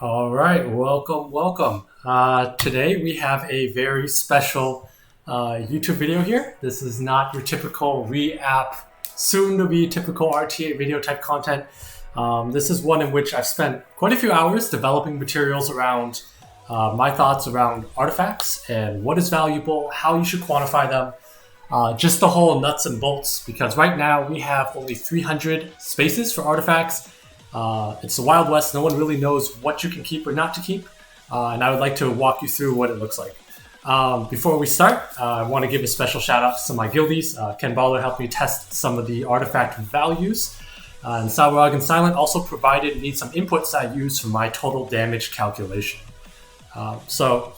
All right, welcome. Today we have a very special YouTube video here. This is not your typical re-app, soon to be typical RTA video type content. This is one in which I've spent quite a few hours developing materials around my thoughts around artifacts and what is valuable, how you should quantify them, just the whole nuts and bolts, because right now we have only 300 spaces for artifacts. It's the Wild West. No one really knows what you can keep or not to keep. And I would like to walk you through what it looks like. Before we start, I want to give a special shout out to my guildies. Ken Baller helped me test some of the artifact values. And Sawag and Silent also provided me some inputs I used for my total damage calculation. So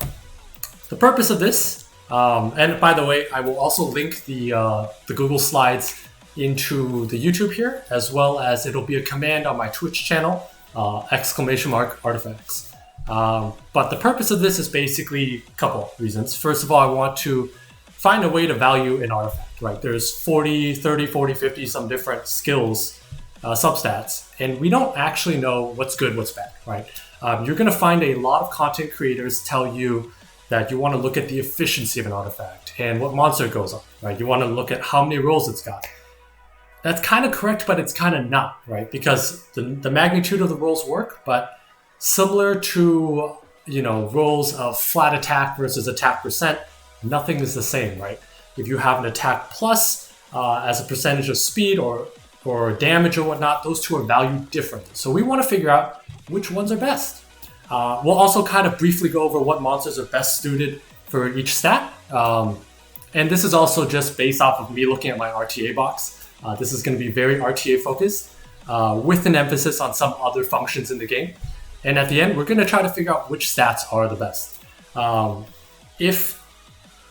the purpose of this, and by the way, I will also link the Google Slides into the YouTube here, as well as it'll be a command on my Twitch channel, ! Artifacts. But the purpose of this is basically a couple reasons. First of all, I want to find a way to value an artifact, right? There's 40, 30, 40, 50, some different skills, substats, and we don't actually know what's good, what's bad, right? You're gonna find a lot of content creators tell you that you wanna look at the efficiency of an artifact and what monster it goes on, right? You wanna look at how many rolls it's got. That's kind of correct, but it's kind of not, right? Because the magnitude of the rolls work, but similar to, rolls of flat attack versus attack percent, nothing is the same, right? If you have an attack plus as a percentage of speed or damage or whatnot, those two are valued differently. So we want to figure out which ones are best. We'll also kind of briefly go over what monsters are best suited for each stat. And this is also just based off of me looking at my RTA box. This is going to be very RTA focused, with an emphasis on some other functions in the game. And at the end, we're going to try to figure out which stats are the best.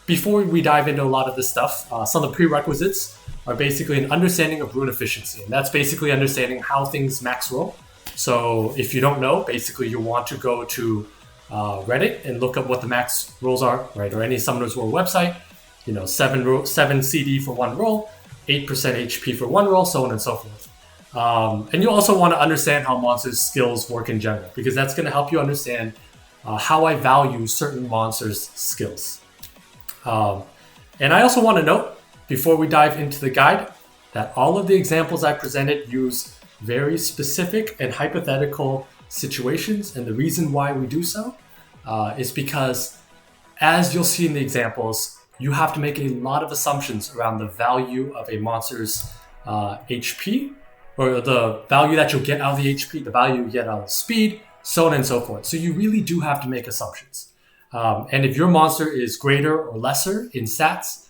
Before we dive into a lot of this stuff, some of the prerequisites are basically an understanding of rune efficiency. And that's basically understanding how things max roll. So if you don't know, basically you want to go to Reddit and look up what the max rolls are, right? Or any Summoner's War website, 7 CD for one roll, 8% HP for one roll, so on and so forth. And you also want to understand how monsters' skills work in general, because that's going to help you understand how I value certain monsters' skills. And I also want to note, before we dive into the guide, that all of the examples I presented use very specific and hypothetical situations, and the reason why we do so is because, as you'll see in the examples, you have to make a lot of assumptions around the value of a monster's HP, or the value that you'll get out of the HP, the value you get out of speed, so on and so forth. So you really do have to make assumptions. And if your monster is greater or lesser in stats,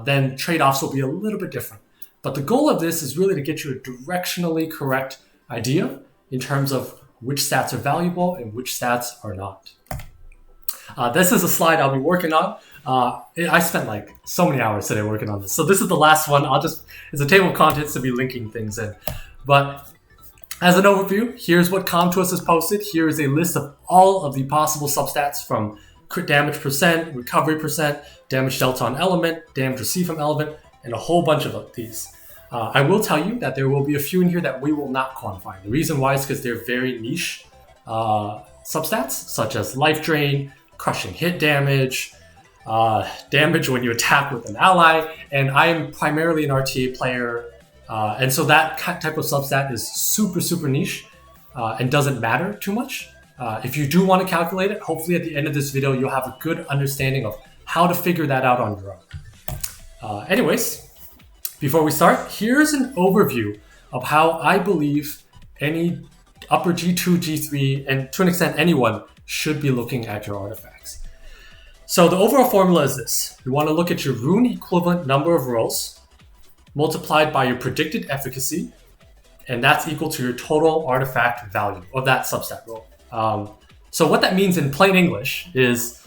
then trade-offs will be a little bit different. But the goal of this is really to get you a directionally correct idea in terms of which stats are valuable and which stats are not. This is a slide I'll be working on. I spent like so many hours today working on this. So this is the last one. It's a table of contents to be linking things in. But as an overview, here's what ComTwist has posted. Here is a list of all of the possible substats, from crit damage percent, recovery percent, damage dealt on element, damage received from element, and a whole bunch of these. I will tell you that there will be a few in here that we will not quantify. The reason why is because they're very niche substats, such as life drain, crushing hit damage, damage when you attack with an ally, and I am primarily an RTA player, and so that type of substat is super, super niche and doesn't matter too much. If you do want to calculate it, hopefully at the end of this video you'll have a good understanding of how to figure that out on your own. Anyways, before we start, here's an overview of how I believe any upper G2, G3, and to an extent anyone should be looking at your artifacts. So the overall formula is this. You want to look at your rune equivalent number of rolls multiplied by your predicted efficacy, and that's equal to your total artifact value of that substat roll. So what that means in plain English is,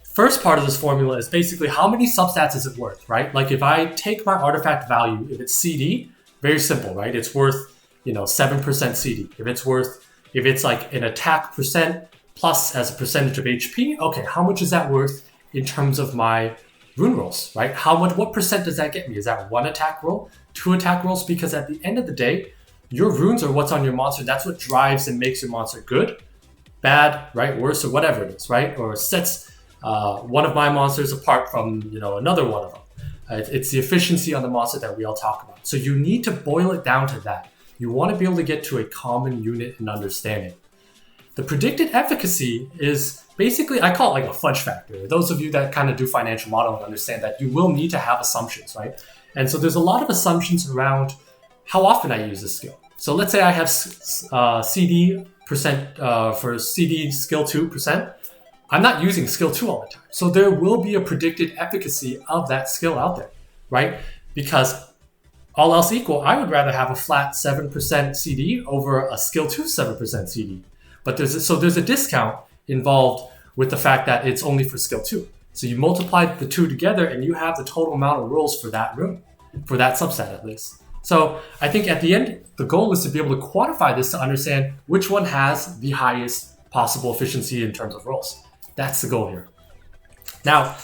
first part of this formula is basically how many substats is it worth, right? Like if I take my artifact value, if it's CD, very simple, right? It's worth, 7% CD. If it's like an attack percent plus as a percentage of HP, okay, how much is that worth in terms of my rune rolls, right? What percent does that get me? Is that 1 attack roll, 2 attack rolls? Because at the end of the day, your runes are what's on your monster. That's what drives and makes your monster good. bad, right, worse, or whatever it is, right, or sets one of my monsters apart from another one of them. It's the efficiency on the monster that we all talk about. So you need to boil it down to that. You want to be able to get to a common unit and understanding. The predicted efficacy is basically, I call it like a fudge factor. Those of you that kind of do financial modeling understand that you will need to have assumptions, right? And so there's a lot of assumptions around how often I use this skill. So let's say I have CD percent for CD skill 2%. I'm not using skill 2 all the time. So there will be a predicted efficacy of that skill out there, right? Because all else equal, I would rather have a flat 7% CD over a skill 2 7% CD. But there's a discount involved with the fact that it's only for skill 2. So you multiply the two together and you have the total amount of rolls for that rune, for that subset at least. So I think at the end, the goal is to be able to quantify this to understand which one has the highest possible efficiency in terms of rolls. That's the goal here. Now,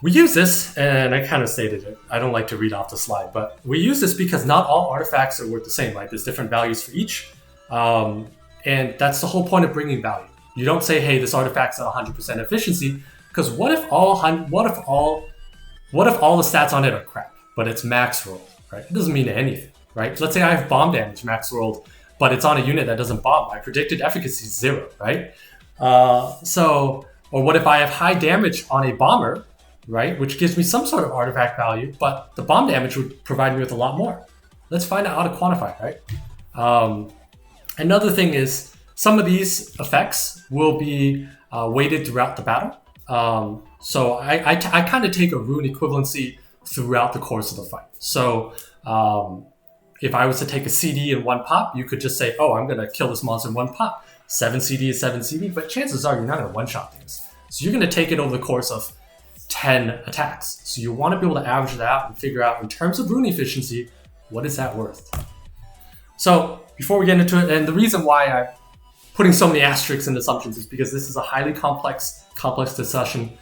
we use this, and I kind of stated it. I don't like to read off the slide, but we use this because not all artifacts are worth the same, right? There's different values for each. And that's the whole point of bringing value. You don't say, hey, this artifact's at 100% efficiency, because what if all the stats on it are crap, but it's max rolled, right? It doesn't mean anything, right? Let's say I have bomb damage max rolled, but it's on a unit that doesn't bomb. My predicted efficacy is 0, right? Or what if I have high damage on a bomber, right? Which gives me some sort of artifact value, but the bomb damage would provide me with a lot more. Let's find out how to quantify, right? Another thing is some of these effects will be weighted throughout the battle. So I kind of take a rune equivalency throughout the course of the fight. So if I was to take a CD in one pop, you could just say, oh, I'm going to kill this monster in one pop. 7 CD is 7 CD, but chances are you're not going to one-shot things. So you're going to take it over the course of 10 attacks. So you want to be able to average that out and figure out, in terms of rune efficiency, what is that worth? So before we get into it, and the reason why I'm putting so many asterisks and assumptions is because this is a highly complex discussion.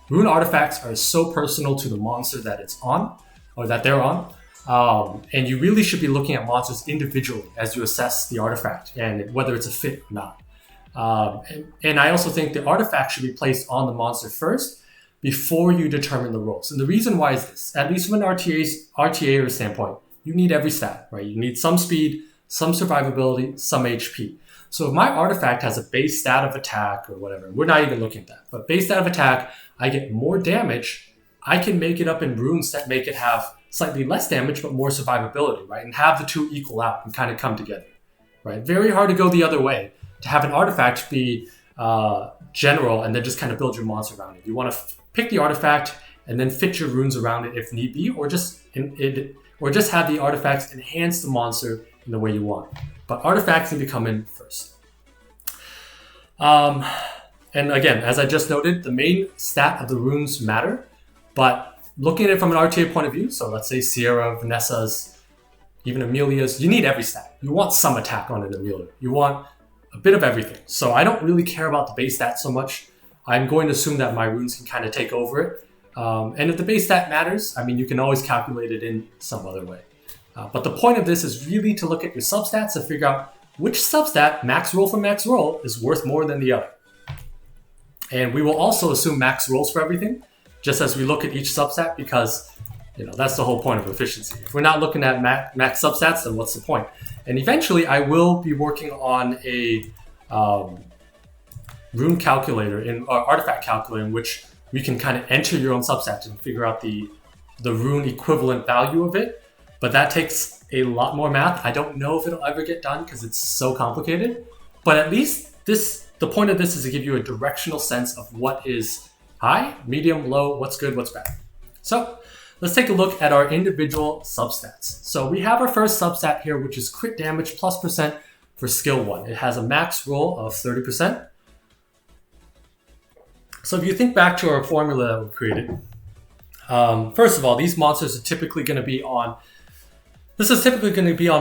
Rune artifacts are so personal to the monster that it's on, or that they're on. And you really should be looking at monsters individually as you assess the artifact and whether it's a fit or not. And I also think the artifact should be placed on the monster first before you determine the rolls. And the reason why is this: at least from an RTA standpoint, you need every stat, right? You need some speed, some survivability, some HP. So if my artifact has a base stat of attack or whatever, we're not even looking at that, but base stat of attack, I get more damage, I can make it up in runes that make it have slightly less damage, but more survivability, right? And have the two equal out and kind of come together, right? Very hard to go the other way, to have an artifact be general and then just kind of build your monster around it. You want to pick the artifact and then fit your runes around it if need be, or just have the artifacts enhance the monster in the way you want. But artifacts need to come in first. And again, as I just noted, the main stat of the runes matter, but looking at it from an RTA point of view, so let's say Sierra, Vanessa's, even Amelia's, you need every stat. You want some attack on an Amelia. You want a bit of everything. So I don't really care about the base stat so much. I'm going to assume that my runes can kind of take over it. And if the base stat matters, I mean, you can always calculate it in some other way. But the point of this is really to look at your substats and figure out which substat, max roll for max roll, is worth more than the other. And we will also assume max rolls for everything, just as we look at each substat, because that's the whole point of efficiency. If we're not looking at max substats, then what's the point? And eventually I will be working on a rune calculator, artifact calculator, in which we can kind of enter your own substat and figure out the rune equivalent value of it. But that takes a lot more math. I don't know if it'll ever get done because it's so complicated. But at least the point of this is to give you a directional sense of what is high, medium, low, what's good, what's bad. So let's take a look at our individual substats. So we have our first substat here, which is crit damage plus % for skill 1. It has a max roll of 30%. So if you think back to our formula that we created, first of all, these monsters are typically going to be on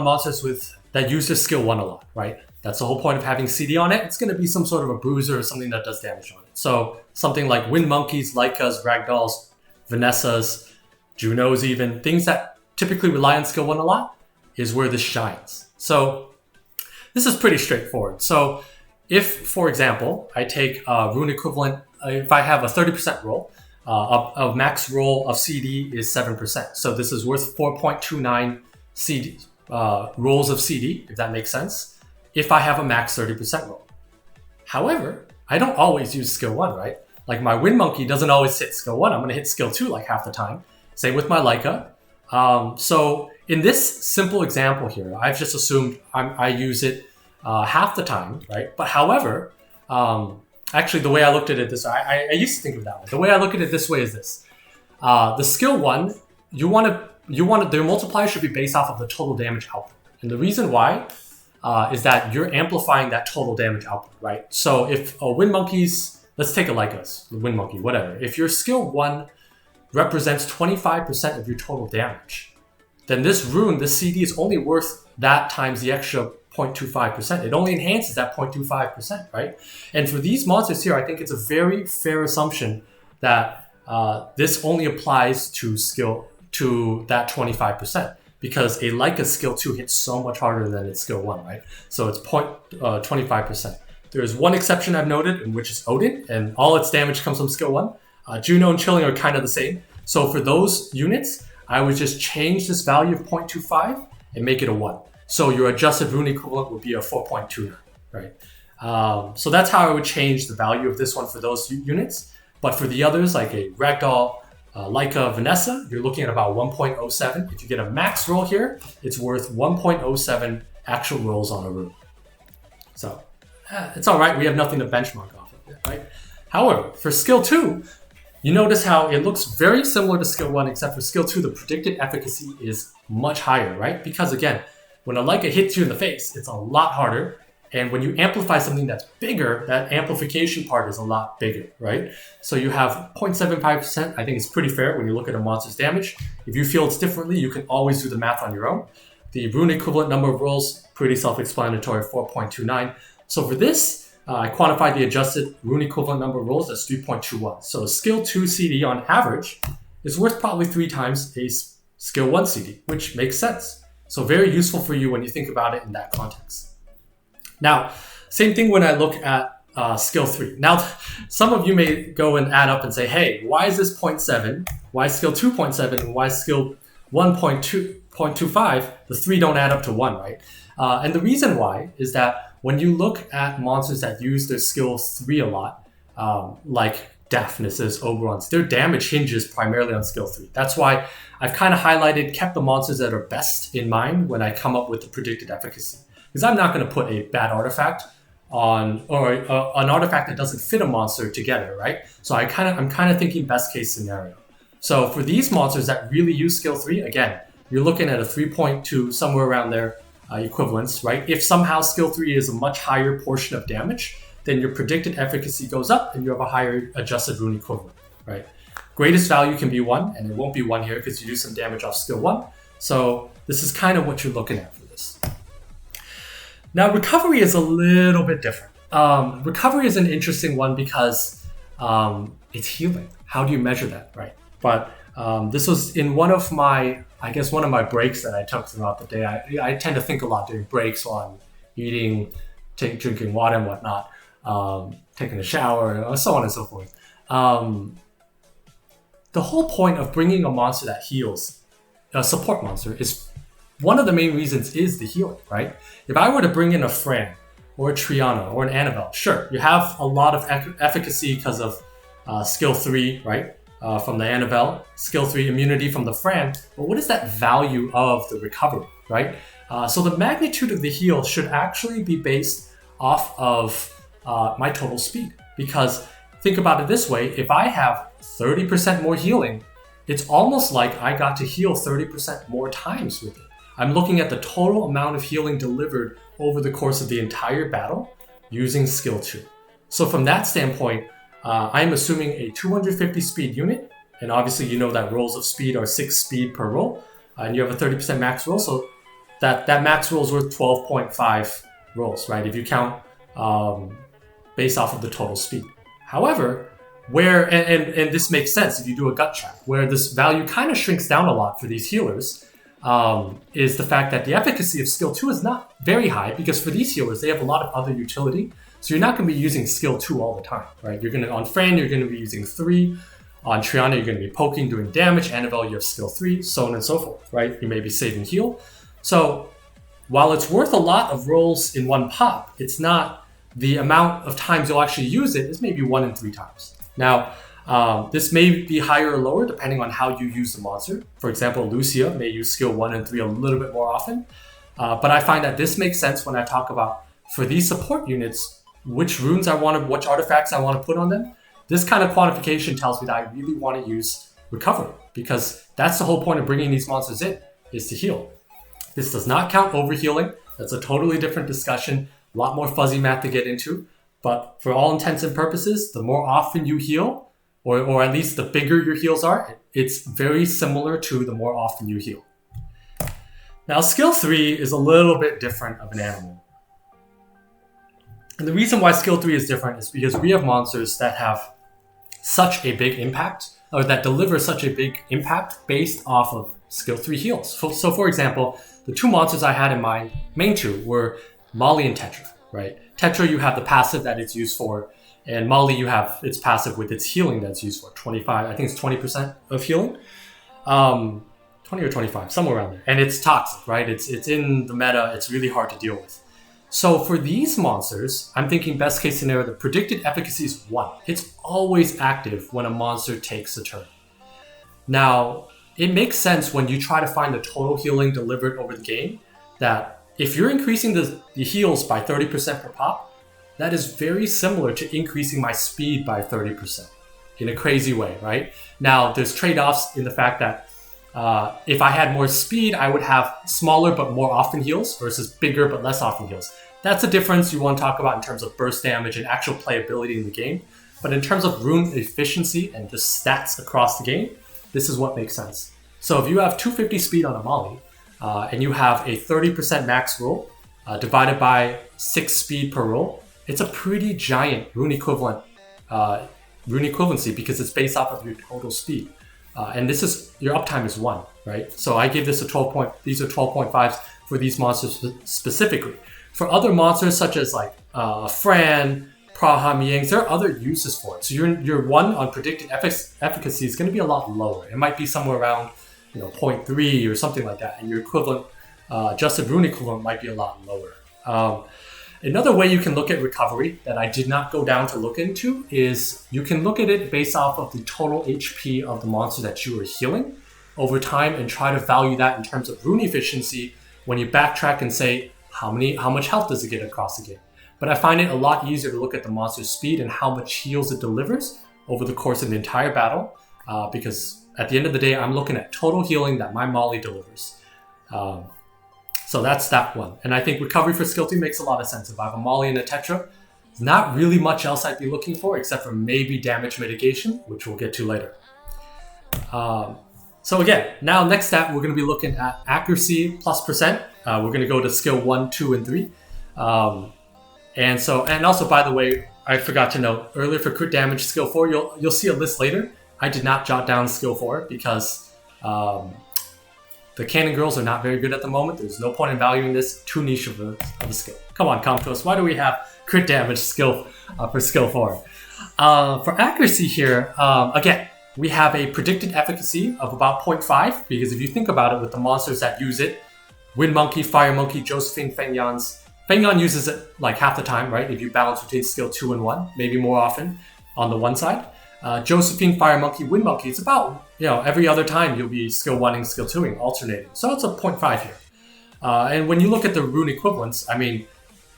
monsters that use their skill 1 a lot, right? That's the whole point of having CD on it. It's going to be some sort of a bruiser or something that does damage on it. So something like Wind Monkeys, Lycas, Ragdolls, Vanessas, Junos even, things that typically rely on skill 1 a lot is where this shines. So this is pretty straightforward. So if, for example, I take a rune equivalent, if I have a 30% roll, of max roll of CD is 7%. So this is worth 4.29 CD, rolls of CD, if that makes sense, if I have a max 30% roll. However, I don't always use skill 1, right? Like my Wind Monkey doesn't always hit skill 1. I'm going to hit skill 2 like half the time. Same with my Leica. So in this simple example here, I've just assumed I use it half the time, right? But however, actually the way I looked at it this way, I used to think of it that way. The way I look at it this way is this. The skill 1, the multiplier should be based off of the total damage output. And the reason why is that you're amplifying that total damage output, right? So if a Wind Monkey's, let's take a Leica's, Wind Monkey, whatever. If your skill 1 represents 25% of your total damage, then this rune, this CD, is only worth that times the extra 0.25%. It only enhances that 0.25%, right? And for these monsters here, I think it's a very fair assumption that this only applies to that 25%, because a Leica skill 2 hits so much harder than its skill 1, right? So it's 25%. There's one exception I've noted, in which is Odin, and all its damage comes from skill 1. Juno and Chilling are kind of the same. So for those units, I would just change this value of 0.25 and make it a 1. So your adjusted rune equivalent would be a 4.29, right? So that's how I would change the value of this one for those units. But for the others, like a Ragdoll, Leica, Vanessa, you're looking at about 1.07. If you get a max roll here, it's worth 1.07 actual rolls on a rune. So it's all right. We have nothing to benchmark off of it, right? However, for skill 2, you notice how it looks very similar to skill 1, except for skill 2, the predicted efficacy is much higher, right? Because again, when a Leica hits you in the face, it's a lot harder. And when you amplify something that's bigger, that amplification part is a lot bigger, right? So you have 0.75%. I think it's pretty fair when you look at a monster's damage. If you feel it's differently, you can always do the math on your own. The rune equivalent number of rolls, pretty self-explanatory, 4.29. So for this, I quantified the adjusted rune equivalent number of rolls as 3.21. So a skill 2 CD on average is worth probably 3 times a skill 1 CD, which makes sense. So very useful for you when you think about it in that context. Now, same thing when I look at skill 3. Now, some of you may go and add up and say, hey, why is this 0.7? Why is skill 2.7? And why is skill 1.25? The 3 don't add up to 1, right? And the reason why is that when you look at monsters that use their skill 3 a lot, like Daphneses, Oberons, their damage hinges primarily on skill 3. That's why I've kind of kept the monsters that are best in mind when I come up with the predicted efficacy. Because I'm not going to put a bad artifact on, or an artifact that doesn't fit a monster together, right? So I'm kind of thinking best case scenario. So for these monsters that really use skill 3, again, you're looking at a 3.2, somewhere around there, equivalence, right? If somehow skill 3 is a much higher portion of damage, then your predicted efficacy goes up and you have a higher adjusted rune equivalent, right? Greatest value can be 1, and it won't be 1 here because you do some damage off skill 1. So this is kind of what you're looking at for this. Now, recovery is a little bit different. Recovery is an interesting one because it's healing. How do you measure that, right? But this was in one of my breaks that I took throughout the day. I tend to think a lot during breaks while I'm eating, drinking water and whatnot, taking a shower, so on and so forth. The whole point of bringing a monster that heals, a support monster, is one of the main reasons is the healing, right? If I were to bring in a Fran or a Triana or an Annabelle, sure, you have a lot of efficacy because of skill 3, right? From the Annabelle, skill 3 immunity from the Fran, but what is that value of the recovery, right? So the magnitude of the heal should actually be based off of my total speed, because think about it this way, if I have 30% more healing, it's almost like I got to heal 30% more times with it. I'm looking at the total amount of healing delivered over the course of the entire battle using skill 2. So from that standpoint, I'm assuming a 250 speed unit, and obviously you know that rolls of speed are 6 speed per roll, and you have a 30% max roll, so that max roll is worth 12.5 rolls, right? If you count based off of the total speed. However, where, and this makes sense if you do a gut check, where this value kind of shrinks down a lot for these healers, is the fact that the efficacy of skill 2 is not very high, because for these healers, they have a lot of other utility. So you're not going to be using skill 2 all the time, right? On Fran, you're going to be using 3. On Triana, you're going to be poking, doing damage. Annabelle, you have skill 3, so on and so forth, right? You may be saving heal. So while it's worth a lot of rolls in one pop, it's not the amount of times you'll actually use it is maybe 1 in 3 times. Now, this may be higher or lower depending on how you use the monster. For example, Lucia may use skill 1 and 3 a little bit more often. But I find that this makes sense when I talk about, for these support units, which runes which artifacts I want to put on them. This kind of quantification tells me that I really want to use recovery, because that's the whole point of bringing these monsters in, is to heal. This does not count overhealing. That's a totally different discussion, a lot more fuzzy math to get into. But for all intents and purposes, the more often you heal, or at least the bigger your heals are, it's very similar to the more often you heal. Now, skill 3 is a little bit different of an animal. And the reason why skill 3 is different is because we have monsters that have such a big impact, or that deliver such a big impact based off of skill 3 heals. So for example, the 2 monsters I had in mind, main 2, were Molly and Tetra, right? Tetra, you have the passive that it's used for, and Molly, you have its passive with its healing that's used for 25, I think it's 20% of healing. 20 or 25, somewhere around there. And it's toxic, right? It's in the meta, it's really hard to deal with. So for these monsters, I'm thinking best case scenario, the predicted efficacy is 1. It's always active when a monster takes a turn. Now, it makes sense when you try to find the total healing delivered over the game, that if you're increasing the heals by 30% per pop, that is very similar to increasing my speed by 30% in a crazy way, right? Now, there's trade-offs in the fact that if I had more speed, I would have smaller but more often heals versus bigger but less often heals. That's a difference you want to talk about in terms of burst damage and actual playability in the game. But in terms of rune efficiency and just stats across the game, this is what makes sense. So if you have 250 speed on a Molly, and you have a 30% max roll divided by 6 speed per roll, it's a pretty giant rune equivalency because it's based off of your total speed. And this is, your uptime is 1, right? So I give this a 12 these are 12.5s for these monsters specifically. For other monsters such as like Fran, Praha, Miengs, there are other uses for it. So your 1 on predicted efficacy is going to be a lot lower. It might be somewhere around 0.3 or something like that. And your equivalent, adjusted rune equivalent might be a lot lower. Another way you can look at recovery that I did not go down to look into is you can look at it based off of the total HP of the monster that you are healing over time and try to value that in terms of rune efficiency when you backtrack and say how much health does it get across the game. But I find it a lot easier to look at the monster's speed and how much heals it delivers over the course of the entire battle, because at the end of the day, I'm looking at total healing that my Molly delivers. So that's that one. And I think recovery for skill 2 makes a lot of sense. If I have a Molly and a Tetra, there's not really much else I'd be looking for except for maybe damage mitigation, which we'll get to later. So again, now next stat, we're going to be looking at accuracy plus percent. We're going to go to skill 1, 2, and 3. And also, by the way, I forgot to note earlier for crit damage skill 4, you'll see a list later. I did not jot down skill 4 because the Cannon Girls are not very good at the moment. There's no point in valuing this, too niche of a skill. Come on, come to us. Why do we have crit damage skill for skill 4? For accuracy here, again, we have a predicted efficacy of about 0.5, because if you think about it with the monsters that use it, Wind Monkey, Fire Monkey, Josephine, Fengyan's. Fengyan uses it like half the time, right? If you balance between skill 2 and 1, maybe more often on the one side. Josephine, Fire Monkey, Wind Monkey, it's about, every other time you'll be skill 1ing, skill 2ing, alternating. So it's a 0.5 here. And when you look at the rune equivalents, I mean,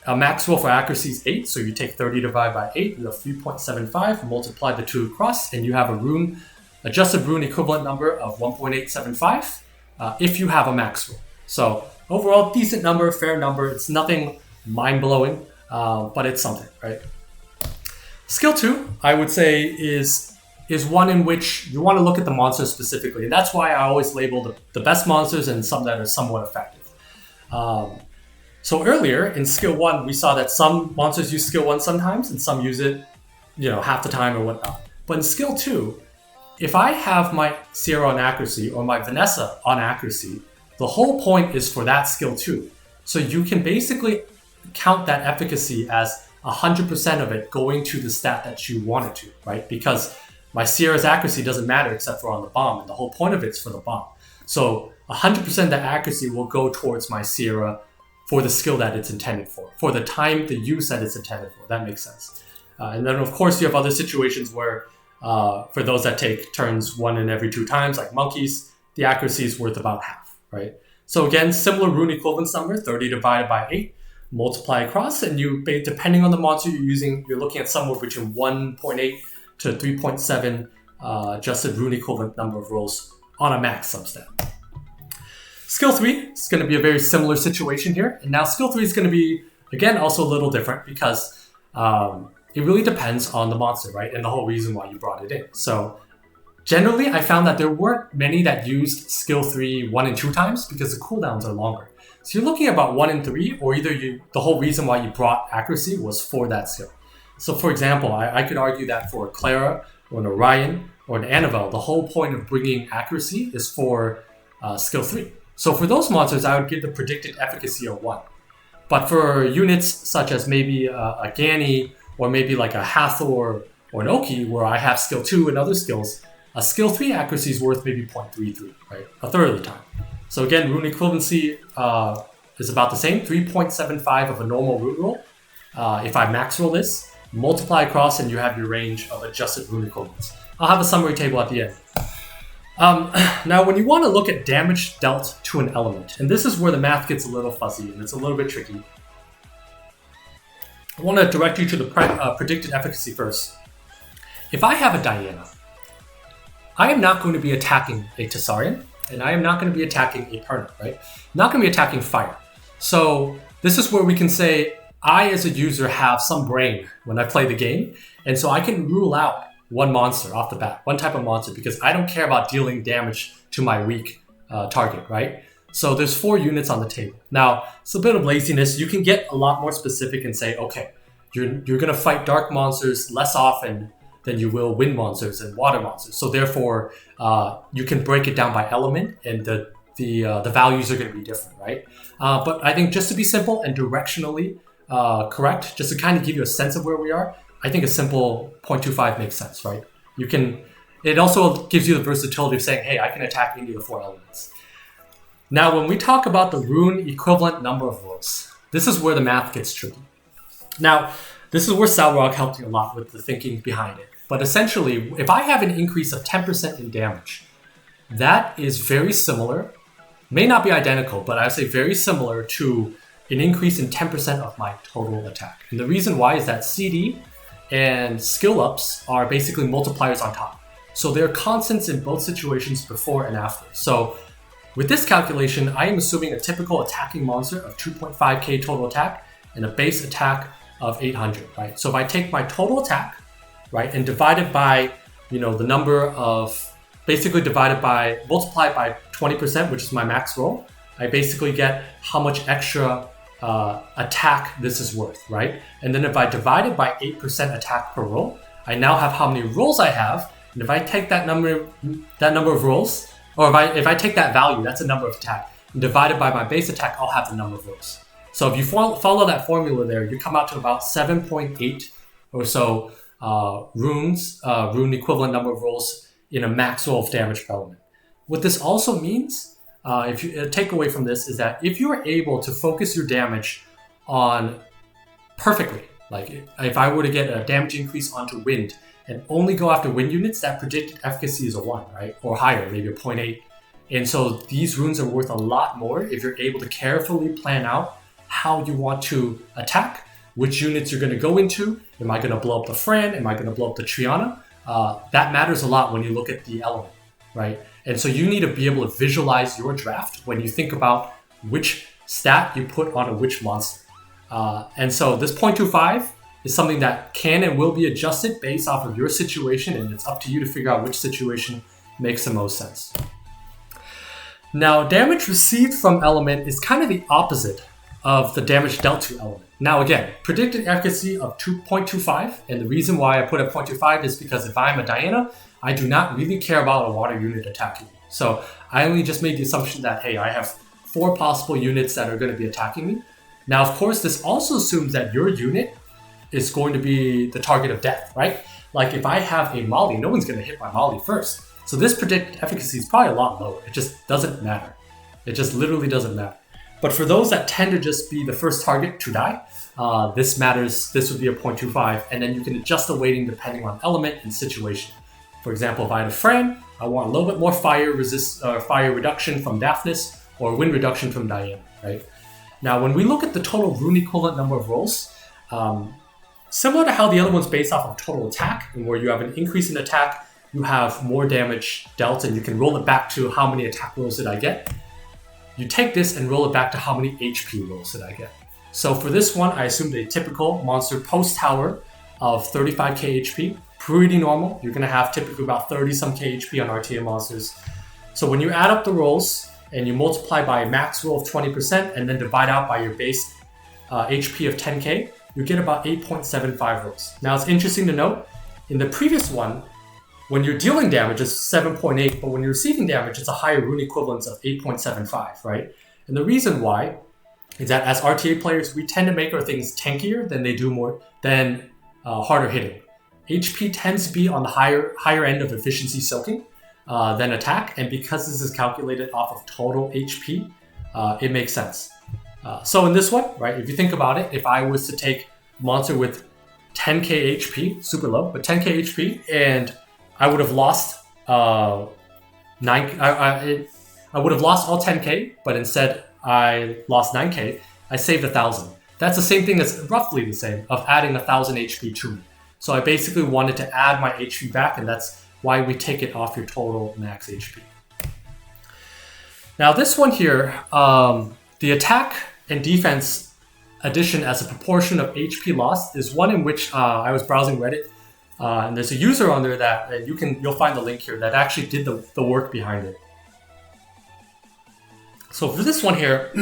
a max roll for accuracy is 8, so you take 30 divided by 8, you have 3.75, multiply the 2 across, and you have a adjusted rune equivalent number of 1.875 if you have a max roll. So overall, decent number, fair number. It's nothing mind-blowing, but it's something, right? Skill 2, I would say, is one in which you want to look at the monsters specifically. And that's why I always label the best monsters and some that are somewhat effective. So earlier in skill 1, we saw that some monsters use skill 1 sometimes and some use it, half the time or whatnot. But in skill 2, if I have my Sierra on accuracy or my Vanessa on accuracy, the whole point is for that skill 2. So you can basically count that efficacy as 100% of it going to the stat that you want it to, right? Because my Sierra's accuracy doesn't matter except for on the bomb, and the whole point of it's for the bomb. So 100% of the accuracy will go towards my Sierra for the skill that it's intended for the time, the use that it's intended for. That makes sense. And then, of course, you have other situations where, for those that take turns 1 in every 2 times, like monkeys, the accuracy is worth about half, right? So again, similar rune equivalence number, 30 divided by 8, multiply across, and you, depending on the monster you're using, you're looking at somewhere between 1.8 to 3.7 adjusted rune equivalent number of rolls on a max substat. Skill 3 is going to be a very similar situation here. And now skill 3 is going to be, again, also a little different because it really depends on the monster, right? And the whole reason why you brought it in. So generally, I found that there weren't many that used skill 3 1 and 2 times because the cooldowns are longer. So you're looking at about 1 and 3, or either the whole reason why you brought accuracy was for that skill. So for example, I could argue that for a Clara or an Orion or an Annabelle, the whole point of bringing accuracy is for skill 3. So for those monsters, I would give the predicted efficacy a 1. But for units such as maybe a Gani or maybe like a Hathor or an Oki, where I have skill 2 and other skills, a skill 3 accuracy is worth maybe 0.33, right? A third of the time. So again, rune equivalency is about the same, 3.75 of a normal rune roll. If I max roll this, multiply across, and you have your range of adjusted rune equivalents. I'll have a summary table at the end. Now, when you want to look at damage dealt to an element, and this is where the math gets a little fuzzy and it's a little bit tricky, I want to direct you to the predicted efficacy first. If I have a Diana, I am not going to be attacking a Tessarian, and I am not going to be attacking a Perna, right? I'm not going to be attacking fire. So this is where we can say, I as a user have some brain when I play the game, and so I can rule out one monster off the bat, one type of monster, because I don't care about dealing damage to my weak target, right? So there's 4 units on the table. Now, it's a bit of laziness. You can get a lot more specific and say, okay, you're going to fight dark monsters less often than you will wind monsters and water monsters. So therefore, you can break it down by element, and the values are going to be different, right? But I think just to be simple and directionally correct, just to kind of give you a sense of where we are, I think a simple 0.25 makes sense, right? It also gives you the versatility of saying, hey, I can attack any of the 4 elements. Now, when we talk about the rune equivalent number of rolls, this is where the math gets tricky. Now, this is where Salrock helped you a lot with the thinking behind it. But essentially, if I have an increase of 10% in damage, that is very similar, may not be identical, but I would say very similar to an increase in 10% of my total attack. And the reason why is that CD and skill ups are basically multipliers on top. So they're constants in both situations before and after. So with this calculation, I am assuming a typical attacking monster of 2.5k total attack and a base attack of 800, right? So if I take my total attack, right, and divide it by, the number of, basically multiply it by 20%, which is my max roll, I basically get how much extra attack this is worth, right? And then if I divide it by 8% attack per roll, I now have how many rolls I have. And if I take that number of rolls, or if I take that value, that's a number of attack, and divide it by my base attack, I'll have the number of rolls. So if you follow that formula there, you come out to about 7.8 or so rune equivalent number of rolls in a max roll of damage per element. What this also means, if you take away from this, is that if you are able to focus your damage on perfectly, like if I were to get a damage increase onto wind and only go after wind units, that predicted efficacy is a 1, right? Or higher, maybe a 0.8. And so these runes are worth a lot more if you're able to carefully plan out how you want to attack, which units you're going to go into. Am I going to blow up the Fran? Am I going to blow up the Triana? That matters a lot when you look at the element, right? And so you need to be able to visualize your draft when you think about which stat you put on a which monster. And so this 0.25 is something that can and will be adjusted based off of your situation, and it's up to you to figure out which situation makes the most sense. Now, damage received from element is kind of the opposite of the damage dealt to element. Now again, predicted efficacy of 2.25, and the reason why I put a 0.25 is because if I'm a Diana, I do not really care about a water unit attacking me. So I only just made the assumption that, hey, I have 4 possible units that are going to be attacking me. Now, of course, this also assumes that your unit is going to be the target of death, right? Like if I have a molly, no one's going to hit my molly first. So this predicted efficacy is probably a lot lower. It just doesn't matter. It just literally doesn't matter. But for those that tend to just be the first target to die, this matters. This would be a 0.25, and then you can adjust the weighting depending on element and situation. For example, if I had a Fran, I want a little bit more fire reduction from Daphnis or wind reduction from Diana, right? Now, when we look at the total rune equivalent number of rolls, similar to how the other one's based off of total attack, and where you have an increase in attack, you have more damage dealt, and you can roll it back to how many attack rolls did I get. You take this and roll it back to how many HP rolls did I get. So for this one, I assumed a typical monster post-tower of 35k HP. Pretty normal. You're going to have typically about 30-some k HP on RTA monsters. So when you add up the rolls and you multiply by a max roll of 20% and then divide out by your base HP of 10k, you get about 8.75 rolls. Now it's interesting to note, in the previous one, when you're dealing damage, it's 7.8, but when you're receiving damage, it's a higher rune equivalence of 8.75, right? And the reason why is that as RTA players, we tend to make our things tankier than they do more than harder hitting. HP tends to be on the higher end of efficiency soaking than attack, and because this is calculated off of total HP, it makes sense. So in this one, right, if you think about it, if I was to take a monster with 10k HP, super low, but 10k HP, and I would have lost I would have lost all 10k, but instead I lost 9k. I saved 1,000. That's the same thing as roughly the same of adding 1,000 HP to me. So I basically wanted to add my HP back, and that's why we take it off your total max HP. Now this one here, the attack and defense addition as a proportion of HP lost is one in which I was browsing Reddit. And there's a user on there that you'll find the link here that actually did the work behind it. So for this one here,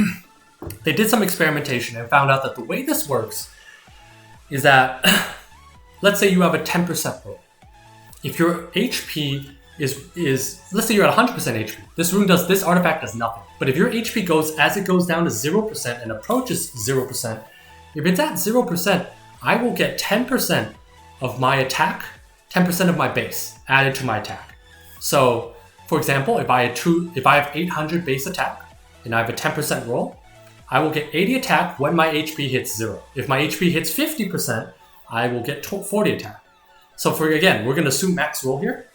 they did some experimentation and found out that the way this works is that, let's say you have a 10% roll. If your HP is let's say you're at 100% HP, this artifact does nothing. But if your HP goes down to 0% and approaches 0%, if it's at 0%, I will get 10% of my attack, 10% of my base added to my attack. So, for example, if I have 800 base attack and I have a 10% roll, I will get 80 attack when my HP hits 0. If my HP hits 50%, I will get 40 attack. So we're going to assume max roll here.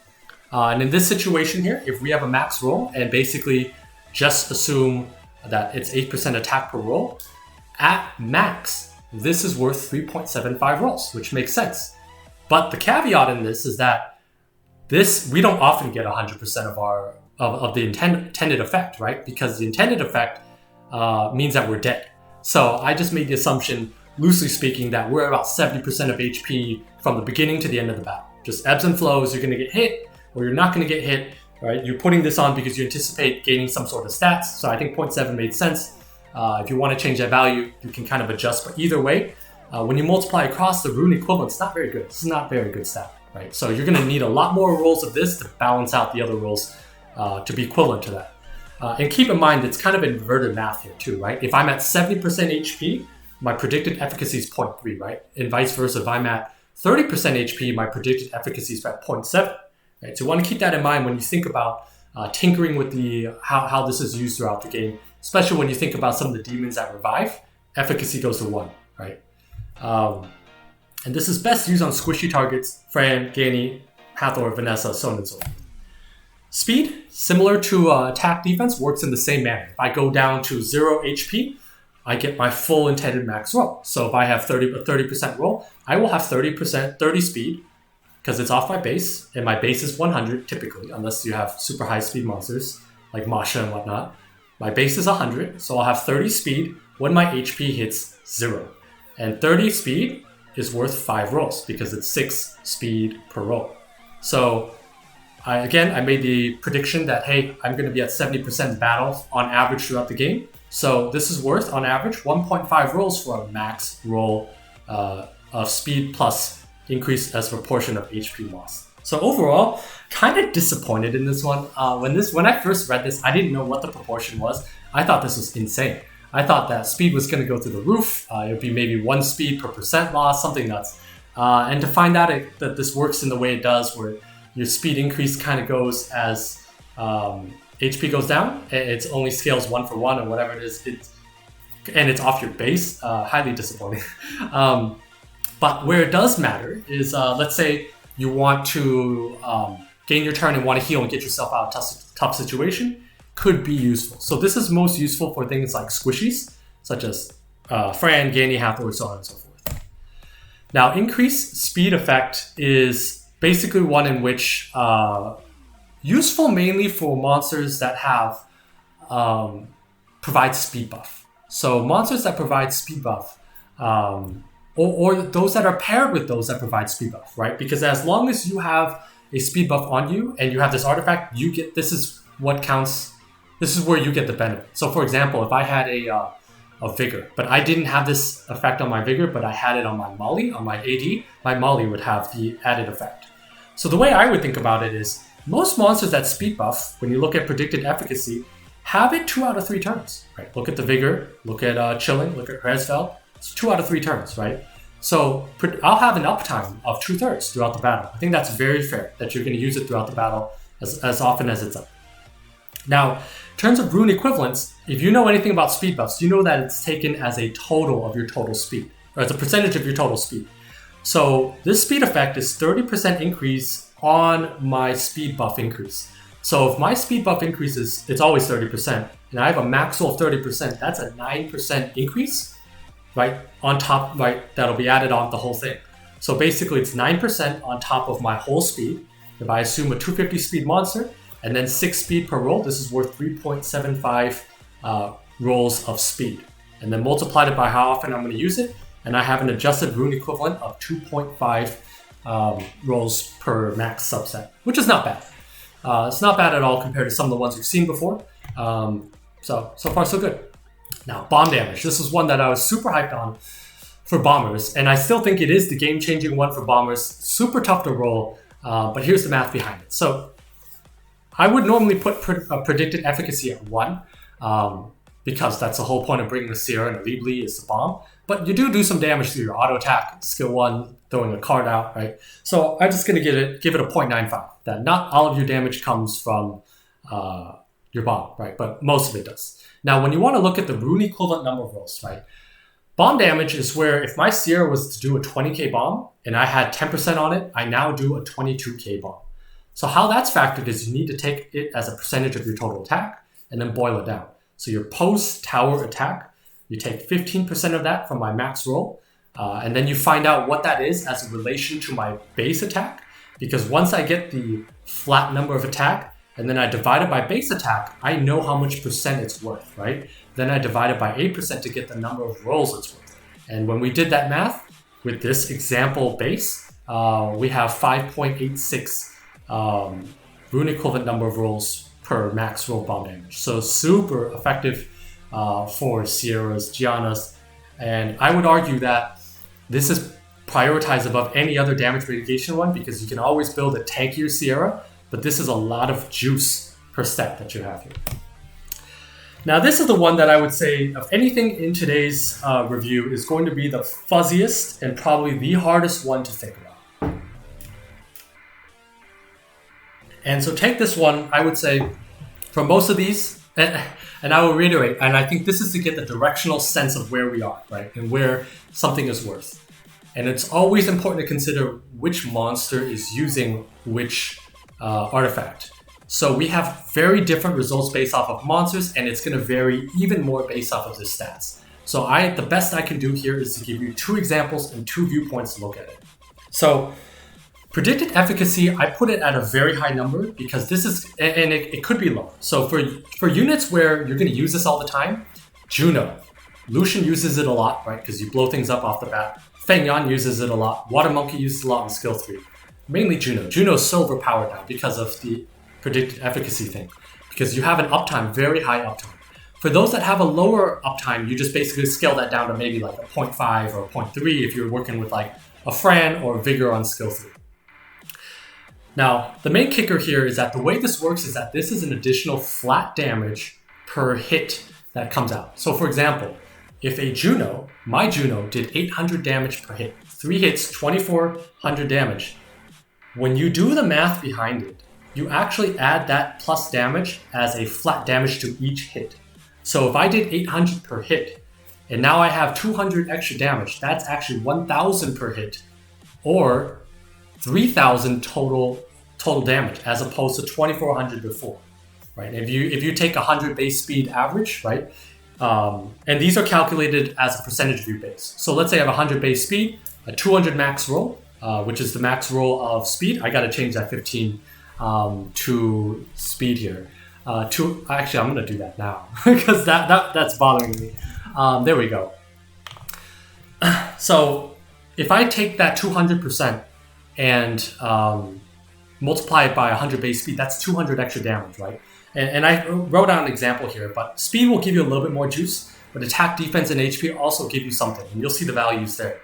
And in this situation here, if we have a max roll and basically just assume that it's 8% attack per roll, at max, this is worth 3.75 rolls, which makes sense. But the caveat in this is that we don't often get 100% of the intended effect, right? Because the intended effect means that we're dead. So I just made the assumption, loosely speaking, that we're about 70% of HP from the beginning to the end of the battle. Just ebbs and flows. You're going to get hit or you're not going to get hit, right? You're putting this on because you anticipate gaining some sort of stats. So I think 0.7 made sense. If you want to change that value, you can kind of adjust. But either way, when you multiply across the rune equivalent, it's not very good. This is not very good stat, right? So you're going to need a lot more rolls of this to balance out the other rolls to be equivalent to that. And keep in mind, it's kind of inverted math here too, right? If I'm at 70% HP, my predicted efficacy is 0.3, right? And vice versa, if I'm at 30% HP, my predicted efficacy is at 0.7, right? So you want to keep that in mind when you think about tinkering with how this is used throughout the game, especially when you think about some of the demons that revive, efficacy goes to 1, right? And this is best used on squishy targets, Fran, Gani, Hathor, Vanessa, so on and so forth. Speed, similar to attack defense, works in the same manner. If I go down to 0 HP, I get my full intended max roll. So if I have 30% roll, I will have 30 speed because it's off my base, and my base is 100 typically, unless you have super high speed monsters like Masha and whatnot. My base is 100, so I'll have 30 speed when my HP hits 0. And 30 speed is worth 5 rolls because it's 6 speed per roll. So I made the prediction that, hey, I'm going to be at 70% battle on average throughout the game. So this is worth, on average, 1.5 rolls for a max roll of speed plus increase as a proportion of HP loss. So overall, kind of disappointed in this one. When I first read this, I didn't know what the proportion was. I thought this was insane. I thought that speed was going to go through the roof. It would be maybe 1 speed per percent loss, something nuts. And to find out that this works in the way it does, where your speed increase kind of goes as HP goes down, it only scales 1 for 1 or whatever it is, and it's off your base, highly disappointing. But where it does matter is, let's say you want to gain your turn and want to heal and get yourself out of tough situation, could be useful. So this is most useful for things like squishies, such as Fran, Ganny, Hathor, so on and so forth. Now, increased speed effect is basically one in which useful mainly for monsters that have provide speed buff. So monsters that provide speed buff, or those that are paired with those that provide speed buff, right? Because as long as you have a speed buff on you and you have this artifact, you get, this is what counts. This is where you get the benefit. So for example, if I had a Vigor, but I didn't have this effect on my Vigor, but I had it on my Molly, on my AD, my Molly would have the added effect. So the way I would think about it is, most monsters that speed buff, when you look at predicted efficacy, have it 2 out of 3 turns, right? Look at the Vigor, look at Chilling, look at Resfell. It's 2 out of 3 turns, right? So I'll have an uptime of 2/3 throughout the battle. I think that's very fair, that you're going to use it throughout the battle as often as it's up. Now, in terms of rune equivalents, if you know anything about speed buffs, you know that it's taken as a total of your total speed, or as a percentage of your total speed. So this speed effect is 30% increase on my speed buff increase. So if my speed buff increases, it's always 30%, and I have a max roll of 30%, that's a 9% increase, right? On top, right? That'll be added on the whole thing. So basically it's 9% on top of my whole speed. If I assume a 250 speed monster, and then 6 speed per roll, this is worth 3.75 rolls of speed. And then multiplied it by how often I'm going to use it, and I have an adjusted rune equivalent of 2.5 rolls per max subset, which is not bad. It's not bad at all compared to some of the ones we've seen before. So far so good. Now, bomb damage. This is one that I was super hyped on for bombers, and I still think it is the game-changing one for bombers. Super tough to roll, but here's the math behind it. So I would normally put predicted efficacy at 1, because that's the whole point of bringing the Sierra and Leebly is the bomb. But you do some damage through your auto attack, skill 1, throwing a card out, right? So I'm just going to give it a 0.95. That not all of your damage comes from your bomb, right? But most of it does. Now, when you want to look at the rune equivalent number of rolls, right? Bomb damage is where if my Sierra was to do a 20k bomb and I had 10% on it, I now do a 22k bomb. So how that's factored is you need to take it as a percentage of your total attack and then boil it down. So your post-tower attack, you take 15% of that from my max roll, and then you find out what that is as a relation to my base attack, because once I get the flat number of attack, and then I divide it by base attack, I know how much percent it's worth, right? Then I divide it by 8% to get the number of rolls it's worth. And when we did that math with this example base, we have 5.86 rune equivalent number of rolls per max roll bomb damage. So super effective for Sierras, Giannas, and I would argue that this is prioritized above any other damage mitigation one because you can always build a tankier Sierra, but this is a lot of juice per step that you have here. Now this is the one that I would say of anything in today's review is going to be the fuzziest and probably the hardest one to think about. And so take this one, I would say, for most of these, and I will reiterate, and I think this is to get the directional sense of where we are, right? And where something is worth. And it's always important to consider which monster is using which artifact. So we have very different results based off of monsters, and it's going to vary even more based off of the stats. So the best I can do here is to give you 2 examples and 2 viewpoints to look at it. So predicted efficacy, I put it at a very high number because this is, and it could be lower. So for units where you're going to use this all the time, Juno. Lucian uses it a lot, right? Because you blow things up off the bat. Feng Yan uses it a lot. Water Monkey uses it a lot in skill 3. Mainly Juno. Juno's so overpowered now because of the predicted efficacy thing. Because you have an uptime, very high uptime. For those that have a lower uptime, you just basically scale that down to maybe like a 0.5 or a 0.3 if you're working with like a Fran or a Vigor on skill 3. Now, the main kicker here is that the way this works is that this is an additional flat damage per hit that comes out. So for example, if a Juno, my Juno, did 800 damage per hit, 3 hits, 2400 damage, when you do the math behind it, you actually add that plus damage as a flat damage to each hit. So if I did 800 per hit, and now I have 200 extra damage, that's actually 1000 per hit, or 3000 total damage, as opposed to 2400 before, right? If you take 100 base speed average, right? And these are calculated as a percentage of your base. So let's say I have 100 base speed, a 200 max roll, which is the max roll of speed. I got to change that 15 to speed here. Actually, I'm going to do that now because that's bothering me. There we go. So if I take that 200% and multiply it by 100 base speed, that's 200 extra damage, right? And I wrote out an example here, but speed will give you a little bit more juice, but attack, defense, and HP also give you something, and you'll see the values there.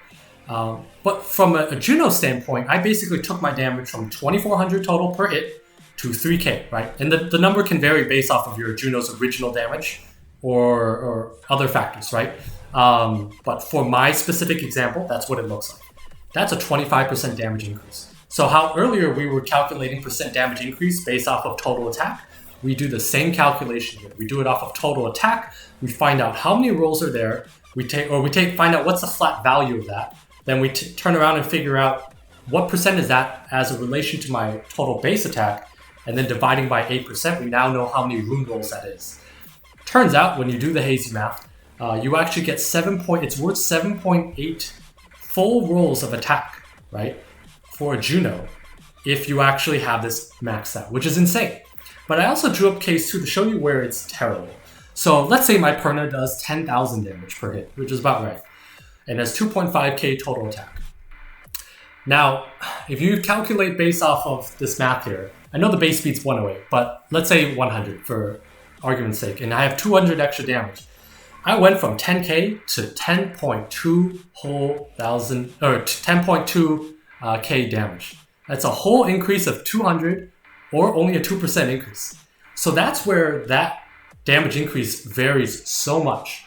But from a Juno standpoint, I basically took my damage from 2400 total per hit to 3k, right? And the number can vary based off of your Juno's original damage or other factors, right? But for my specific example, that's what it looks like. That's a 25% damage increase. So how earlier we were calculating percent damage increase based off of total attack, we do the same calculation here. We do it off of total attack. We find out how many rolls are there. Find out what's the flat value of that. Then we turn around and figure out what percent is that as a relation to my total base attack. And then dividing by 8%, we now know how many rune rolls that is. Turns out when you do the hazy math, you actually get it's worth 7.8 full rolls of attack, right? For a Juno, if you actually have this maxed out, which is insane. But I also drew up case 2 to show you where it's terrible. So let's say my perna does 10,000 damage per hit, which is about right, and has 2.5k total attack. Now, if you calculate based off of this math here, I know the base speed's 108, but let's say 100 for argument's sake, and I have 200 extra damage. I went from 10k to 10.2 whole thousand, or 10.2k damage. That's a whole increase of 200, or only a 2% increase. So that's where that damage increase varies so much.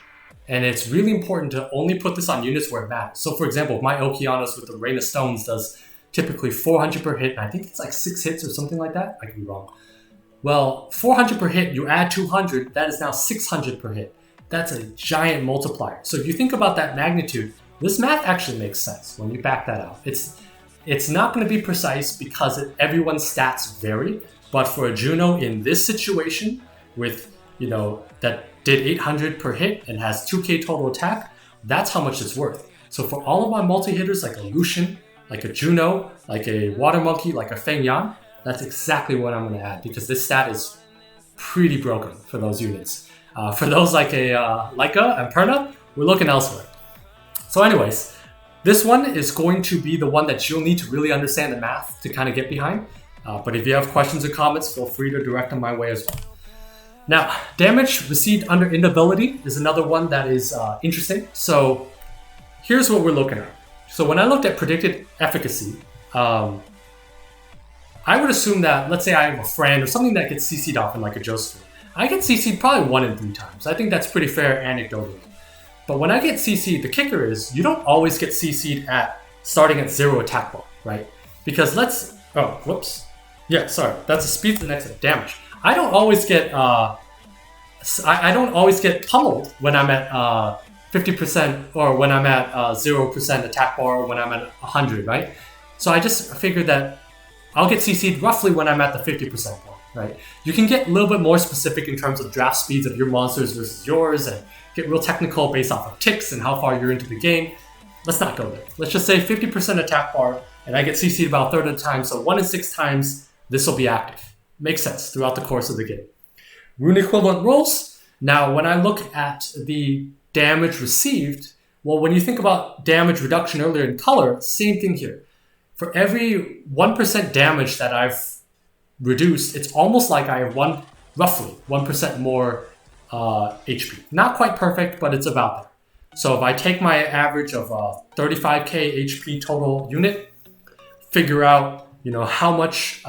And it's really important to only put this on units where it matters. So for example, my Okeanos with the Rain of Stones does typically 400 per hit, and I think it's like 6 hits or something like that. I could be wrong. Well, 400 per hit, you add 200, that is now 600 per hit. That's a giant multiplier. So if you think about that magnitude, this math actually makes sense when you back that out. It's not going to be precise because everyone's stats vary, but for a Juno in this situation with, that did 800 per hit and has 2k total attack, that's how much it's worth. So for all of my multi-hitters like a Lucian, like a Juno, like a Water Monkey, like a Feng Yan, that's exactly what I'm going to add because this stat is pretty broken for those units. For those like a Leica and Perna, we're looking elsewhere. So anyways, this one is going to be the one that you'll need to really understand the math to kind of get behind. But if you have questions or comments, feel free to direct them my way as well. Now, damage received under inability is another one that is interesting. So here's what we're looking at. So when I looked at predicted efficacy, I would assume that, let's say I have a friend or something that gets CC'd often like a Josephine. I get CC'd probably 1 in 3 times. I think that's pretty fair anecdotally. But when I get CC'd, the kicker is you don't always get CC'd starting at 0 attack bar, right? Because that's a speed to the next damage. I don't always get I don't always get pummeled when I'm at 50% or when I'm at 0% attack bar or when I'm at 100, right? So I just figured that I'll get CC'd roughly when I'm at the 50% point, right? You can get a little bit more specific in terms of draft speeds of your monsters versus yours and get real technical based off of ticks and how far you're into the game. Let's not go there. Let's just say 50% attack bar and I get CC'd about a third of the time, so 1 in 6 times this will be active. Makes sense throughout the course of the game. Rune equivalent rolls. Now, when I look at the damage received, well, when you think about damage reduction earlier in color, same thing here. For every 1% damage that I've reduced, it's almost like I have roughly 1% more HP. Not quite perfect, but it's about there. So if I take my average of 35k HP total unit, figure out how much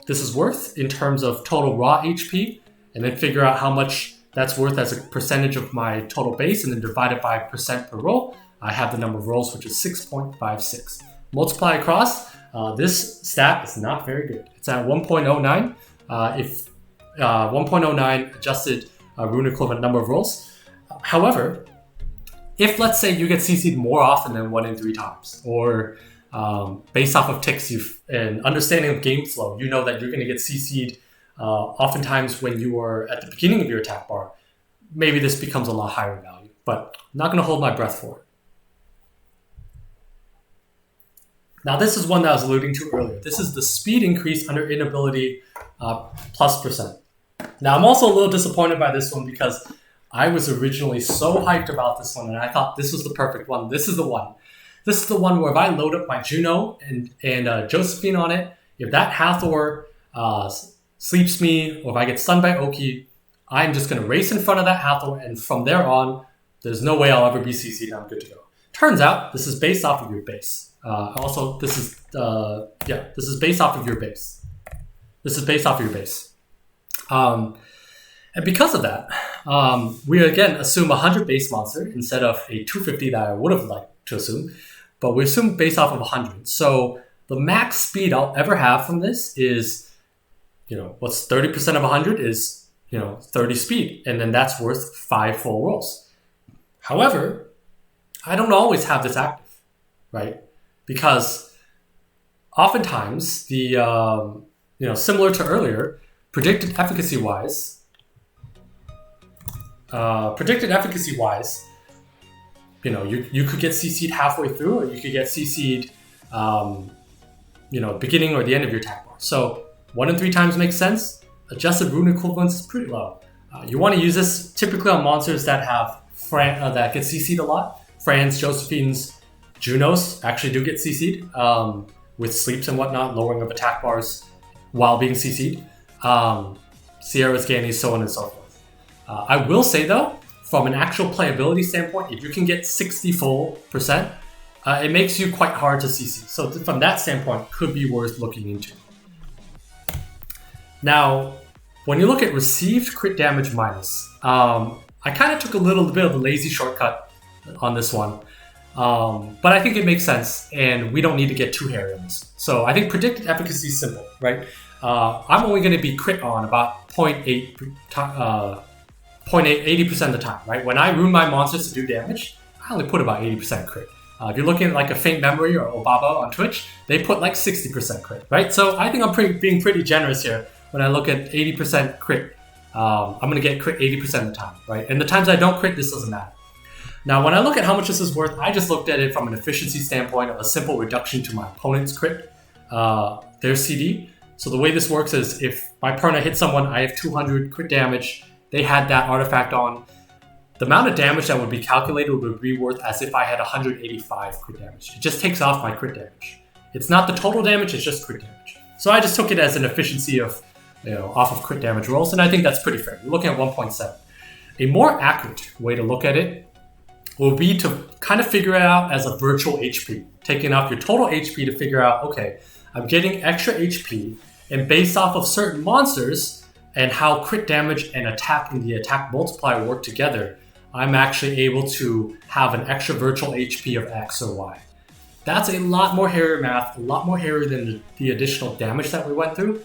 this is worth in terms of total raw HP, and then figure out how much That's worth as a percentage of my total base, and then divide it by percent per roll. I have the number of rolls, which is 6.56. Multiply across, this stat is not very good. It's at 1.09. If 1.09 adjusted rune equivalent number of rolls. However, if let's say you get CC'd more often than 1 in 3 times, or based off of ticks and understanding of game flow, you know that you're going to get CC'd oftentimes when you are at the beginning of your attack bar, maybe this becomes a lot higher value, but I'm not going to hold my breath for it. Now this is one that I was alluding to earlier. This is the speed increase under inability plus percent. Now I'm also a little disappointed by this one because I was originally so hyped about this one and I thought this was the perfect one. This is the one. This is the one where if I load up my Juno and Josephine on it, if that Hathor sleeps me or if I get stunned by Oki, I'm just going to race in front of that Hathor, and from there on, there's no way I'll ever be CC'd and I'm good to go. Turns out this is based off of your base. Also, this is based off of your base. This is based off of your base. And because of that, we again assume 100 base monster instead of a 250 that I would have liked to assume, but we assume based off of 100. So the max speed I'll ever have from this is, what's 30% of 100 is, 30 speed, and then that's worth 5 full rolls. However, I don't always have this active, right? Because oftentimes the, similar to earlier, predicted efficacy wise, you could get CC'd halfway through, or you could get CC'd, beginning or the end of your attack bar. So 1 in 3 times makes sense. Adjusted rune equivalence is pretty low. You want to use this typically on monsters that have that get CC'd a lot. Frans, Josephines, Junos actually do get CC'd with sleeps and whatnot, lowering of attack bars while being CC'd. Sierras, Gannies, so on and so forth. I will say though, from an actual playability standpoint, if you can get 60 full percent, it makes you quite hard to CC. So from that standpoint, could be worth looking into. Now, when you look at received crit damage minus, I kind of took a little bit of a lazy shortcut on this one. But I think it makes sense, and we don't need to get too hairy on this. So I think predicted efficacy is simple, right? I'm only going to be crit on about 80% of the time, right? When I rune my monsters to do damage, I only put about 80% crit. If you're looking at like a Faint Memory or Obaba on Twitch, they put like 60% crit, right? So I think I'm being pretty generous here when I look at 80% crit. I'm going to get crit 80% of the time, right? And the times I don't crit, this doesn't matter. Now, when I look at how much this is worth, I just looked at it from an efficiency standpoint of a simple reduction to my opponent's crit, their CD. So the way this works is if my perna hits someone, I have 200 crit damage, they had that artifact on, the amount of damage that would be calculated would be worth as if I had 185 crit damage. It just takes off my crit damage. It's not the total damage, it's just crit damage. So I just took it as an efficiency of, off of crit damage rolls, and I think that's pretty fair. You're looking at 1.7. A more accurate way to look at it will be to kind of figure it out as a virtual HP, taking off your total HP to figure out, okay, I'm getting extra HP, and based off of certain monsters and how crit damage and attack and the attack multiplier work together, I'm actually able to have an extra virtual HP of X or Y. That's a lot more hairy math, a lot more hairy than the additional damage that we went through.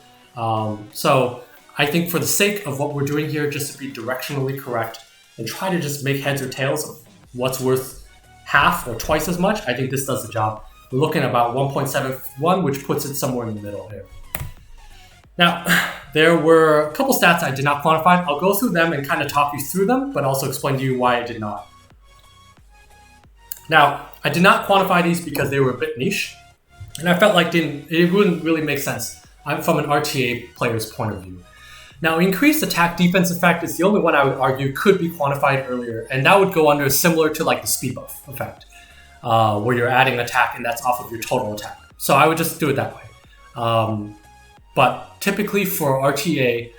So I think for the sake of what we're doing here, just to be directionally correct and try to just make heads or tails of what's worth half or twice as much, I think this does the job. We're looking at about 1.71, which puts it somewhere in the middle here. Now, there were a couple stats I did not quantify. I'll go through them and kind of talk you through them, but also explain to you why I did not. Now, I did not quantify these because they were a bit niche, and I felt like it wouldn't really make sense. I'm from an RTA player's point of view. Now, increased attack defense effect is the only one I would argue could be quantified earlier, and that would go under similar to like the speed buff effect, where you're adding attack and that's off of your total attack. So I would just do it that way. But typically for RTA,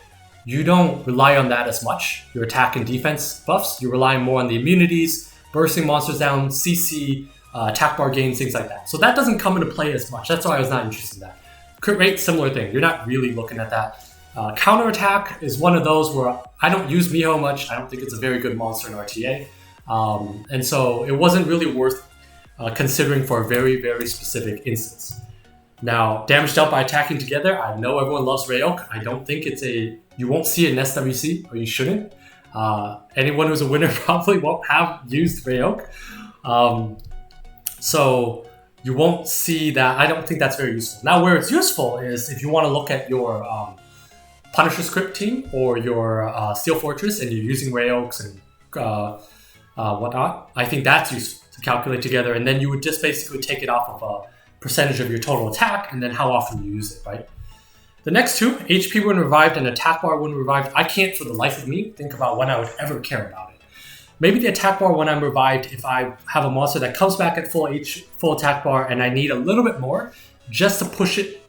you don't rely on that as much, your attack and defense buffs. You're relying more on the immunities, bursting monsters down, CC, attack bar gains, things like that. So that doesn't come into play as much. That's why I was not interested in that. Crit rate, similar thing. You're not really looking at that. Counterattack is one of those where I don't use Miho much. I don't think it's a very good monster in RTA. And so it wasn't really worth considering for a very, very specific instance. Now, damage dealt by attacking together, I know everyone loves Rayok. I don't think you won't see it in SWC, or you shouldn't. Anyone who's a winner probably won't have used Rayok. So you won't see that. I don't think that's very useful. Now, where it's useful is if you want to look at your Punisher script team or your Steel Fortress and you're using Rayoks and whatnot. I think that's useful to calculate together, and then you would just basically take it off of a percentage of your total attack and then how often you use it, right? The next two, HP when revived and attack bar when revived, I can't for the life of me think about when I would ever care about it. Maybe the attack bar when I'm revived, if I have a monster that comes back at full attack bar and I need a little bit more just to push it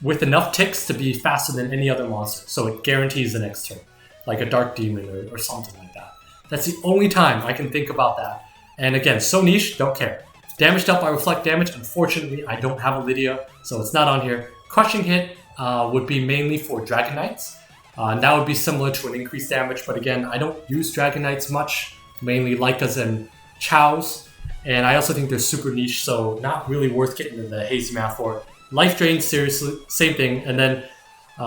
with enough ticks to be faster than any other monster, so it guarantees the next turn, like a Dark Demon or something like that. That's the only time I can think about that. And again, so niche, don't care. Damage dealt by reflect damage, unfortunately, I don't have a Lydia, so it's not on here. Crushing hit would be mainly for Dragon Knights, and that would be similar to an increased damage, but again, I don't use Dragon Knights much, mainly Lycas and Chows, and I also think they're super niche, so not really worth getting into the hazy math for. Life Drain, seriously, same thing. And then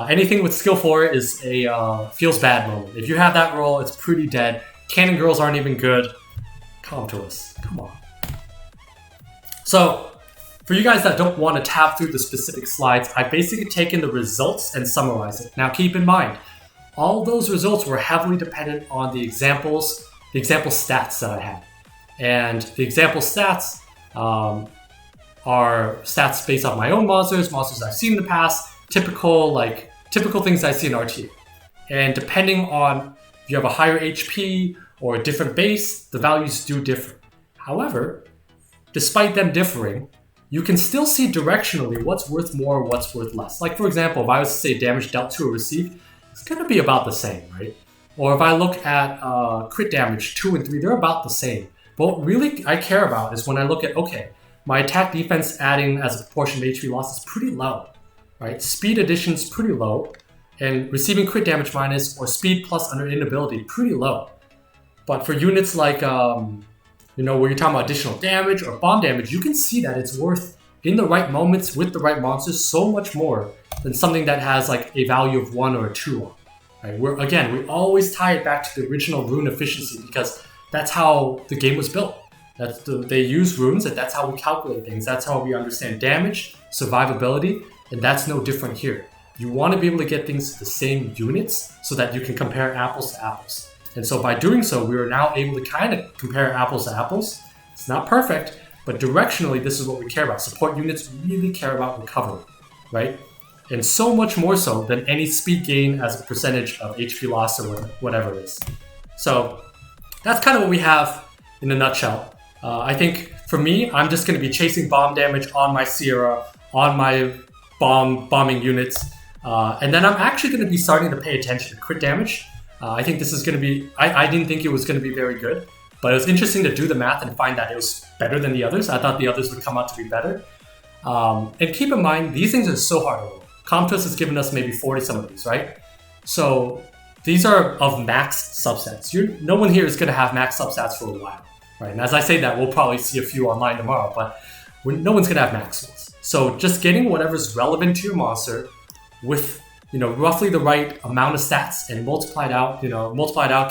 anything with skill 4 is a feels bad moment. If you have that roll, it's pretty dead. Cannon Girls aren't even good. Come to us. Come on. So, for you guys that don't want to tab through the specific slides, I basically taken the results and summarized it. Now keep in mind, all those results were heavily dependent on the example stats that I had. And the example stats are stats based on my own monsters I've seen in the past, typical things I see in RTA. And depending on if you have a higher HP or a different base, the values do differ. However, despite them differing, you can still see directionally what's worth more, what's worth less. Like for example, if I was to say damage dealt to or received, it's gonna be about the same, right? Or if I look at crit damage 2 and 3, they're about the same. But what really I care about is when I look at, okay, my attack defense adding as a proportion of HP loss is pretty low, right? Speed addition is pretty low, and receiving crit damage minus or speed plus under inability pretty low. But for units like, where you're talking about additional damage or bomb damage, you can see that it's worth, in the right moments with the right monsters, so much more than something that has like a value of 1 or a 2 on. Right? We always tie it back to the original rune efficiency because that's how the game was built. They use runes, and that's how we calculate things. That's how we understand damage, survivability, and that's no different here. You want to be able to get things to the same units so that you can compare apples to apples. And so by doing so, we are now able to kind of compare apples to apples. It's not perfect, but directionally, this is what we care about. Support units really care about recovery, right? And so much more so than any speed gain as a percentage of HP loss or whatever it is. So that's kind of what we have in a nutshell. I think for me, I'm just going to be chasing bomb damage on my Sierra, on my bombing units, and then I'm actually going to be starting to pay attention to crit damage. I think this is going to be, I didn't think it was going to be very good, but it was interesting to do the math and find that it was better than the others. I thought the others would come out to be better. And keep in mind, these things are so hard to roll. Comtwist has given us maybe 40 some of these, right? So these are of max substats. No one here is going to have max substats for a while. Right, and as I say that, we'll probably see a few online tomorrow, but no one's going to have max ones. So just getting whatever's relevant to your monster with, roughly the right amount of stats and multiply it out,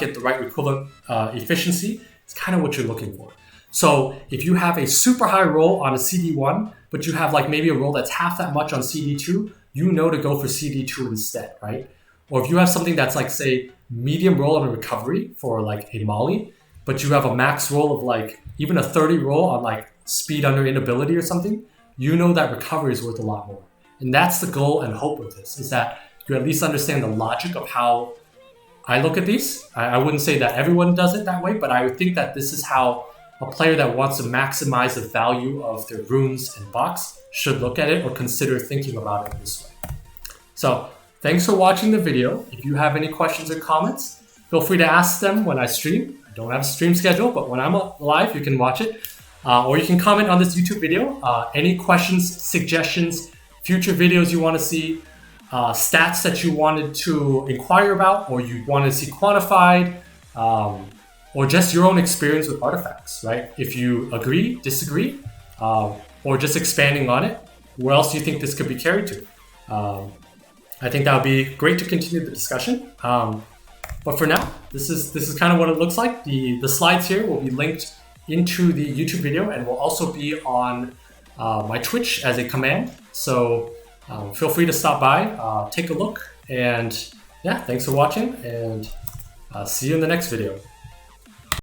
get the right equivalent efficiency, is kind of what you're looking for. So if you have a super high roll on a CD1, but you have like maybe a roll that's half that much on CD2, you know to go for CD2 instead, right? Or if you have something that's like, say, medium roll on a recovery for like a Molly, but you have a max roll of like even a 30 roll on like speed under inability or something, you know that recovery is worth a lot more. And that's the goal and hope of this, is that you at least understand the logic of how I look at these. I wouldn't say that everyone does it that way, but I would think that this is how a player that wants to maximize the value of their runes and box should look at it or consider thinking about it this way. So thanks for watching the video. If you have any questions or comments, feel free to ask them when I stream. I don't have a stream schedule, but when I'm live, you can watch it. Or you can comment on this YouTube video. Any questions, suggestions, future videos you want to see, stats that you wanted to inquire about, or you want to see quantified, or just your own experience with artifacts, right? If you agree, disagree, or just expanding on it, where else do you think this could be carried to? I think that would be great to continue the discussion. But for now, this is kind of what it looks like. The slides here will be linked into the YouTube video and will also be on my Twitch as a command. So feel free to stop by, take a look, and yeah, thanks for watching, and see you in the next video.